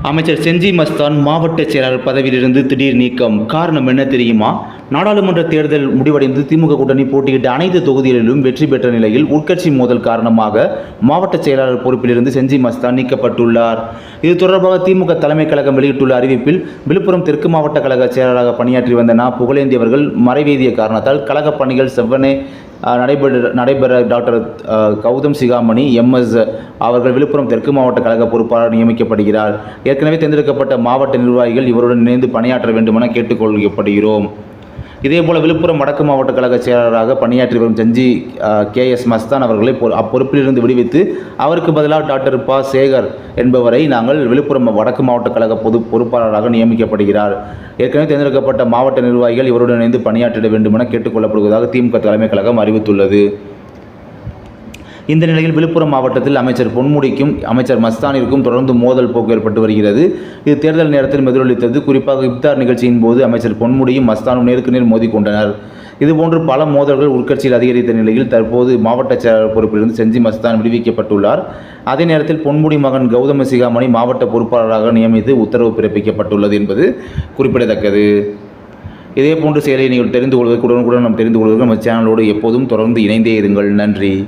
அமைச்சர் செஞ்சி மஸ்தான் மாவட்ட செயலாளர் பதவியிலிருந்து திடீர் நீக்கம். காரணம் என்ன தெரியுமா? நாடாளுமன்ற தேர்தல் முடிவடைந்து திமுக கூட்டணி போட்டியிட்ட அனைத்து தொகுதிகளிலும் வெற்றி பெற்ற நிலையில் உட்கட்சி மோதல் காரணமாக மாவட்ட செயலாளர் பொறுப்பிலிருந்து செஞ்சி மஸ்தான் நீக்கப்பட்டுள்ளார். இது தொடர்பாக திமுக தலைமை கழகம் வெளியிட்டுள்ள அறிவிப்பில், விழுப்புரம் தெற்கு மாவட்ட கழக செயலாளராக பணியாற்றி வந்த புகழேந்தி அவர்கள் மறைவேதிய காரணத்தால் கழக பணிகள் செவ்வனே நடைபெற டாக்டர் கௌதம் சிகாமணி எம்எஸ் அவர்கள் விழுப்புரம் தெற்கு மாவட்ட கழக பொறுப்பாளர் நியமிக்கப்படுகிறார். ஏற்கனவே தேர்ந்தெடுக்கப்பட்ட மாவட்ட நிர்வாகிகள் இவருடன் இணைந்து பணியாற்ற வேண்டுமென கேட்டுக்கொள்ளப்படுகிறோம். இதேபோல விழுப்புரம் வடக்கு மாவட்ட கழக செயலாளராக பணியாற்றி வரும் செஞ்சி KS மஸ்தான் அவர்களை அப்பொறுப்பிலிருந்து விடுவித்து அவருக்கு பதிலாக டாக்டர் ப சேகர் என்பவரை நாங்கள் விழுப்புரம் வடக்கு மாவட்ட கழக பொறுப்பாளராக நியமிக்கப்படுகிறார். ஏற்கனவே தேர்ந்தெடுக்கப்பட்ட மாவட்ட நிர்வாகிகள் இவருடன் இணைந்து பணியாற்றிட வேண்டுமென கேட்டுக்கொள்ளப்படுவதாக திமுக தலைமை கழகம் அறிவித்துள்ளது. இந்த நிலையில் விழுப்புரம் மாவட்டத்தில் அமைச்சர் பொன்முடிக்கும் அமைச்சர் மஸ்தானிற்கும் தொடர்ந்து மோதல் போக்கு ஏற்பட்டு வருகிறது. இது தேர்தல் நேரத்தில் எதிரொலித்தது. குறிப்பாக இப்தார் நிகழ்ச்சியின் போது அமைச்சர் பொன்முடியும் மஸ்தானும் நேருக்கு நேர் மோதிக்கொண்டனர். இதுபோன்று பல மோதல்கள் உட்கட்சியில் அதிகரித்த நிலையில் தற்போது மாவட்ட செயலாளர் பொறுப்பிலிருந்து செஞ்சி மஸ்தான் விடுவிக்கப்பட்டுள்ளார். அதே நேரத்தில் பொன்முடி மகன் கௌதம சிகாமணி மாவட்ட பொறுப்பாளராக நியமித்து உத்தரவு பிறப்பிக்கப்பட்டுள்ளது என்பது குறிப்பிடத்தக்கது. இதேபோன்று செயலை நீங்கள் தெரிந்து கொள்வதற்கு உடனுக்குடன் தெரிந்து கொள்வதற்கு நம்ம சேனலோடு எப்போதும் தொடர்ந்து இணைந்தே இருங்கள். நன்றி.